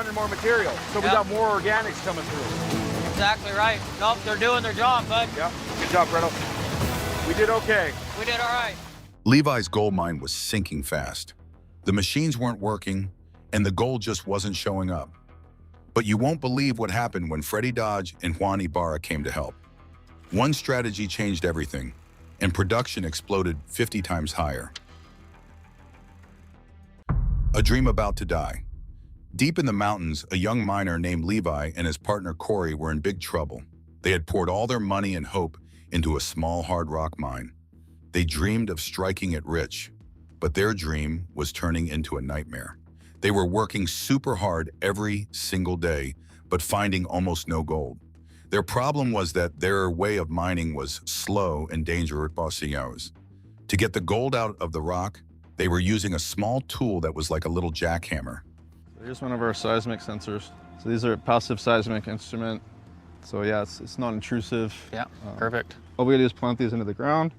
running more material. So we got more organics coming through. Exactly right. Nope, they're doing their job, bud. Yeah, good job, Fredo. We did okay. We did all right. Levi's gold mine was sinking fast. The machines weren't working, and the gold just wasn't showing up. But you won't believe what happened when Freddy Dodge and Juan Ibarra came to help. One strategy changed everything, and production exploded 50 times higher. A dream about to die. Deep in the mountains, a young miner named Levi and his partner Corey were in big trouble. They had poured all their money and hope into a small hard rock mine. They dreamed of striking it rich, but their dream was turning into a nightmare. They were working super hard every single day, but finding almost no gold. Their problem was that their way of mining was slow and dangerous. To get the gold out of the rock, they were using a small tool that was like a little jackhammer. Here's one of our seismic sensors. So these are a passive seismic instrument. So yeah, it's non-intrusive. Yeah, perfect. All we gotta do is plant these into the ground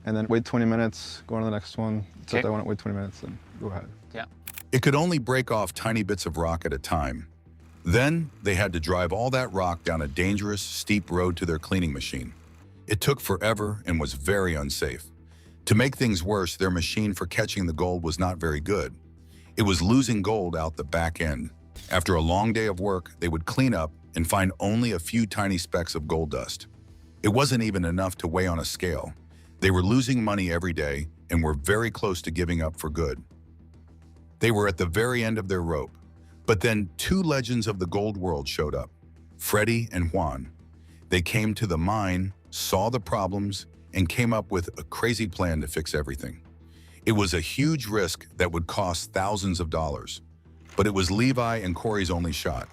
and then wait 20 minutes, go on to the next one. Set that one, wait 20 minutes, and go ahead. Yeah. It could only break off tiny bits of rock at a time. Then they had to drive all that rock down a dangerous, steep road to their cleaning machine. It took forever and was very unsafe. To make things worse, their machine for catching the gold was not very good. It was losing gold out the back end. After a long day of work, they would clean up and find only a few tiny specks of gold dust. It wasn't even enough to weigh on a scale. They were losing money every day and were very close to giving up for good. They were at the very end of their rope. But then two legends of the gold world showed up, Freddy and Juan. They came to the mine, saw the problems, and came up with a crazy plan to fix everything. It was a huge risk that would cost thousands of dollars, but it was Levi and Corey's only shot.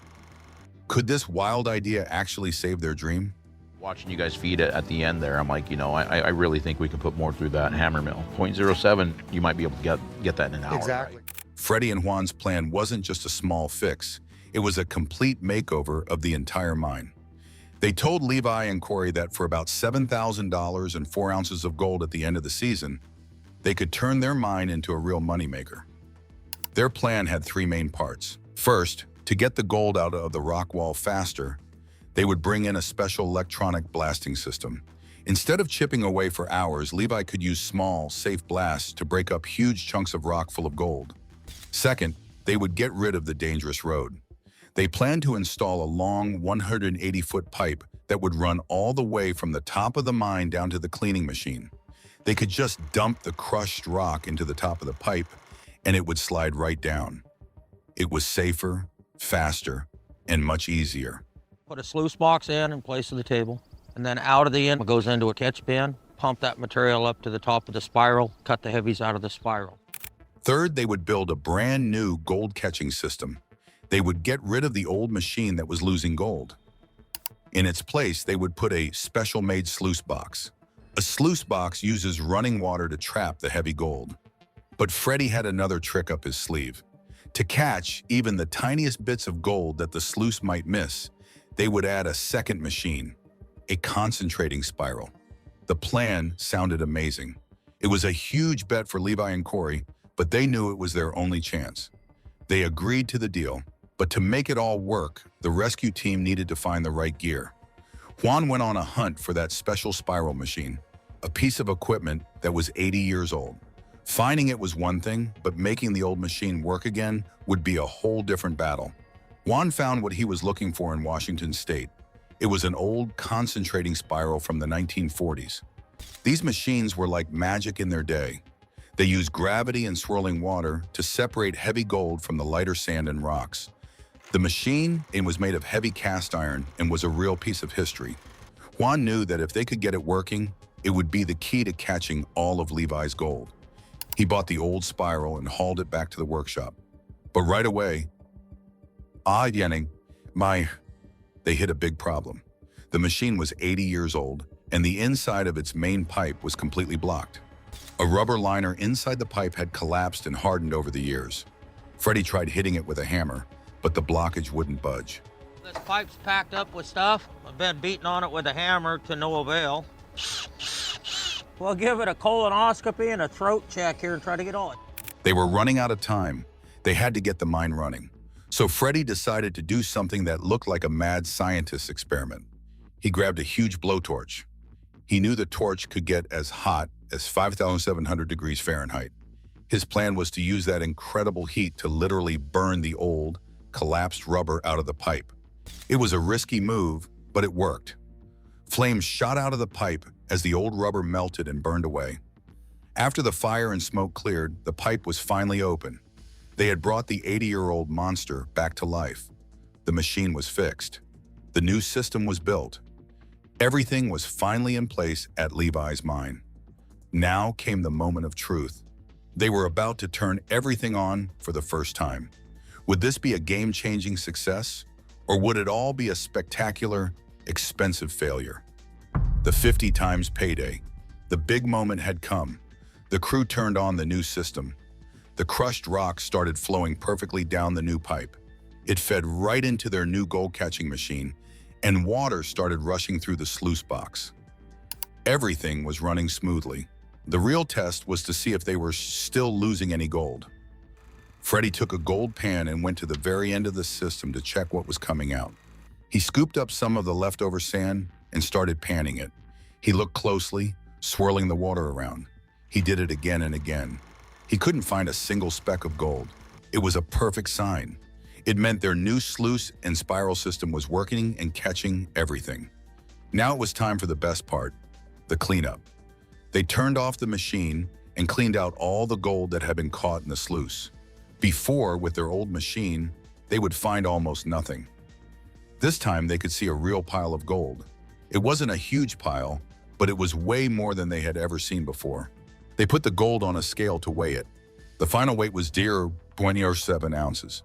Could this wild idea actually save their dream? Watching you guys feed it at the end there, I'm like, you know, I really think we can put more through that hammer mill. 0.07, you might be able to get that in an hour. Exactly. Right? Freddy and Juan's plan wasn't just a small fix. It was a complete makeover of the entire mine. They told Levi and Corey that for about $7,000 and 4 ounces of gold at the end of the season, they could turn their mine into a real moneymaker. Their plan had 3 main parts. First, to get the gold out of the rock wall faster, they would bring in a special electronic blasting system. Instead of chipping away for hours, Levi could use small, safe blasts to break up huge chunks of rock full of gold. Second, they would get rid of the dangerous road. They planned to install a long 180-foot pipe that would run all the way from the top of the mine down to the cleaning machine. They could just dump the crushed rock into the top of the pipe, and it would slide right down. It was safer, faster, and much easier. Put a sluice box in place of the table, and then out of the end, it goes into a catch bin, pump that material up to the top of the spiral, cut the heavies out of the spiral. Third, they would build a brand new gold catching system. They would get rid of the old machine that was losing gold. In its place, they would put a special-made sluice box. A sluice box uses running water to trap the heavy gold. But Freddy had another trick up his sleeve. To catch even the tiniest bits of gold that the sluice might miss, they would add a second machine, a concentrating spiral. The plan sounded amazing. It was a huge bet for Levi and Corey, but they knew it was their only chance. They agreed to the deal, but to make it all work, the rescue team needed to find the right gear. Juan went on a hunt for that special spiral machine, a piece of equipment that was 80 years old. Finding it was one thing, but making the old machine work again would be a whole different battle. Juan found what he was looking for in Washington State. It was an old concentrating spiral from the 1940s. These machines were like magic in their day. They used gravity and swirling water to separate heavy gold from the lighter sand and rocks. The machine was made of heavy cast iron and was a real piece of history. Juan knew that if they could get it working, it would be the key to catching all of Levi's gold. He bought the old spiral and hauled it back to the workshop. But right away, they hit a big problem. The machine was 80 years old, and the inside of its main pipe was completely blocked. A rubber liner inside the pipe had collapsed and hardened over the years. Freddy tried hitting it with a hammer, but the blockage wouldn't budge. This pipe's packed up with stuff. I've been beating on it with a hammer to no avail. We'll give it a colonoscopy and a throat check here and try to get on. They were running out of time. They had to get the mine running. So Freddy decided to do something that looked like a mad scientist experiment. He grabbed a huge blowtorch. He knew the torch could get as hot as 5,700 degrees Fahrenheit. His plan was to use that incredible heat to literally burn the old, collapsed rubber out of the pipe. It was a risky move, but it worked. Flames shot out of the pipe as the old rubber melted and burned away. After the fire and smoke cleared, the pipe was finally open. They had brought the 80-year-old monster back to life. The machine was fixed. The new system was built. Everything was finally in place at Levi's mine. Now came the moment of truth. They were about to turn everything on for the first time. Would this be a game-changing success, or would it all be a spectacular, expensive failure? The 50 times payday. The big moment had come. The crew turned on the new system. The crushed rock started flowing perfectly down the new pipe. It fed right into their new gold-catching machine, and water started rushing through the sluice box. Everything was running smoothly. The real test was to see if they were still losing any gold. Freddy took a gold pan and went to the very end of the system to check what was coming out. He scooped up some of the leftover sand and started panning it. He looked closely, swirling the water around. He did it again and again. He couldn't find a single speck of gold. It was a perfect sign. It meant their new sluice and spiral system was working and catching everything. Now it was time for the best part, the cleanup. They turned off the machine and cleaned out all the gold that had been caught in the sluice. Before, with their old machine, they would find almost nothing. This time they could see a real pile of gold. It wasn't a huge pile, but it was way more than they had ever seen before. They put the gold on a scale to weigh it. The final weight was 0.07 ounces.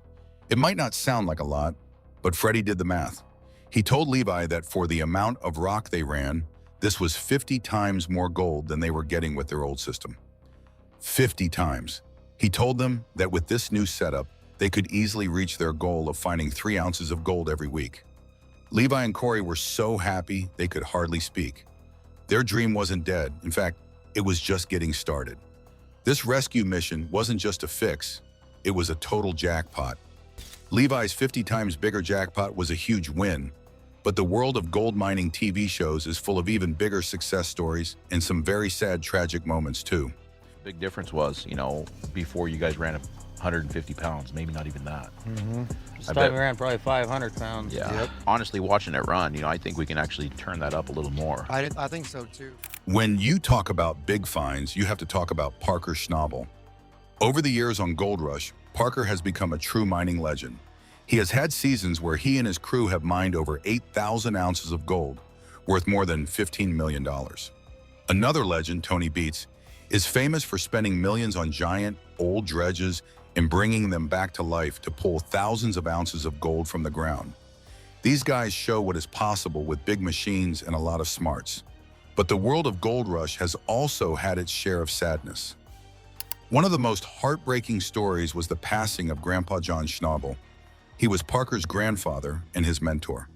It might not sound like a lot, but Freddy did the math. He told Levi that for the amount of rock they ran, this was 50 times more gold than they were getting with their old system. 50 times. He told them that with this new setup, they could easily reach their goal of finding 3 ounces of gold every week. Levi and Corey were so happy they could hardly speak. Their dream wasn't dead. In fact, it was just getting started. This rescue mission wasn't just a fix, it was a total jackpot. Levi's 50 times bigger jackpot was a huge win, but the world of gold mining TV shows is full of even bigger success stories and some very sad, tragic moments too. Big difference was, before you guys ran 150 pounds, maybe not even that. This time we ran probably 500 pounds. Yeah. Yep. Honestly, watching it run, I think we can actually turn that up a little more. I think so too. When you talk about big finds, you have to talk about Parker Schnabel. Over the years on Gold Rush, Parker has become a true mining legend. He has had seasons where he and his crew have mined over 8,000 ounces of gold, worth more than $15 million. Another legend, Tony Beats, is famous for spending millions on giant, old dredges and bringing them back to life to pull thousands of ounces of gold from the ground. These guys show what is possible with big machines and a lot of smarts. But the world of Gold Rush has also had its share of sadness. One of the most heartbreaking stories was the passing of Grandpa John Schnabel. He was Parker's grandfather and his mentor.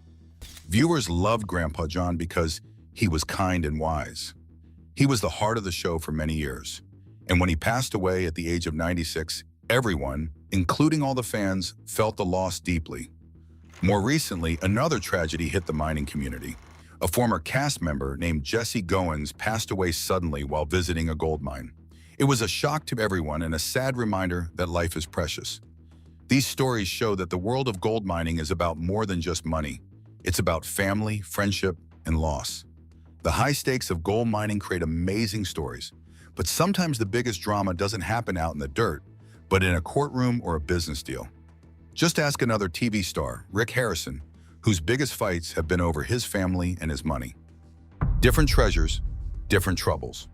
Viewers loved Grandpa John because he was kind and wise. He was the heart of the show for many years. And when he passed away at the age of 96, everyone, including all the fans, felt the loss deeply. More recently, another tragedy hit the mining community. A former cast member named Jesse Goins passed away suddenly while visiting a gold mine. It was a shock to everyone and a sad reminder that life is precious. These stories show that the world of gold mining is about more than just money. It's about family, friendship, and loss. The high stakes of gold mining create amazing stories, but sometimes the biggest drama doesn't happen out in the dirt, but in a courtroom or a business deal. Just ask another TV star, Rick Harrison, whose biggest fights have been over his family and his money. Different treasures, different troubles.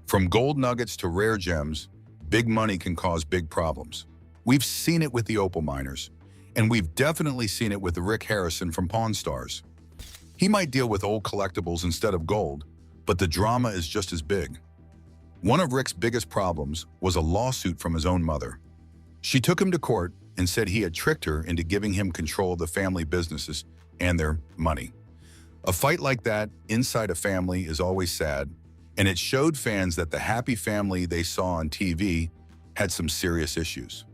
From gold nuggets to rare gems, big money can cause big problems. We've seen it with the opal miners, and we've definitely seen it with Rick Harrison from Pawn Stars. He might deal with old collectibles instead of gold, but the drama is just as big. One of Rick's biggest problems was a lawsuit from his own mother. She took him to court and said he had tricked her into giving him control of the family businesses and their money. A fight like that inside a family is always sad, and it showed fans that the happy family they saw on TV had some serious issues.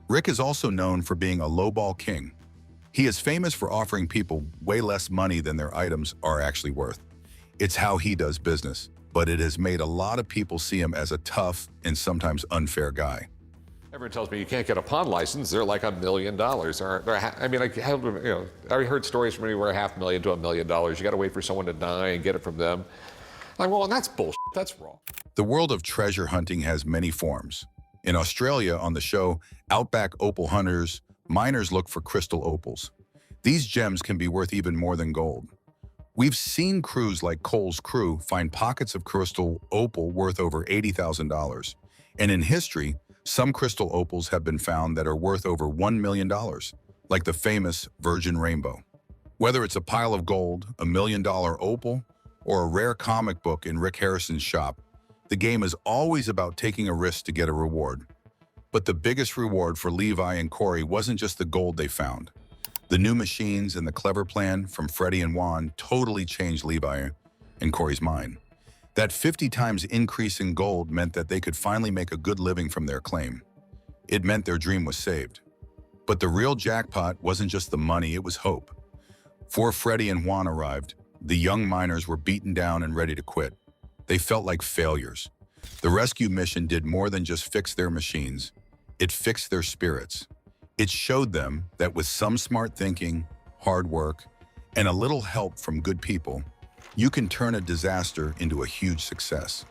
Rick is also known for being a lowball king. He is famous for offering people way less money than their items are actually worth. It's how he does business, but it has made a lot of people see him as a tough and sometimes unfair guy. Everyone tells me you can't get a pawn license. They're like $1 million. I mean, I heard stories from anywhere $500,000 to $1 million. You got to wait for someone to die and get it from them. I'm like, well, that's bullshit. That's wrong. The world of treasure hunting has many forms. In Australia, on the show Outback Opal Hunters, miners look for crystal opals. These gems can be worth even more than gold. We've seen crews like Cole's crew find pockets of crystal opal worth over $80,000. And in history, some crystal opals have been found that are worth over $1 million, like the famous Virgin Rainbow. Whether it's a pile of gold, a $1 million opal, or a rare comic book in Rick Harrison's shop, the game is always about taking a risk to get a reward. But the biggest reward for Levi and Corey wasn't just the gold they found. The new machines and the clever plan from Freddy and Juan totally changed Levi and Corey's mind. That 50 times increase in gold meant that they could finally make a good living from their claim. It meant their dream was saved. But the real jackpot wasn't just the money, it was hope. Before Freddy and Juan arrived, the young miners were beaten down and ready to quit. They felt like failures. The rescue mission did more than just fix their machines. It fixed their spirits. It showed them that with some smart thinking, hard work, and a little help from good people, you can turn a disaster into a huge success.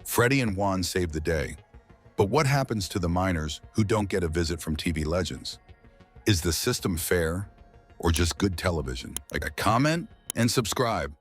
Freddy and Juan saved the day. But what happens to the miners who don't get a visit from TV legends? Is the system fair or just good television? Like a comment and subscribe.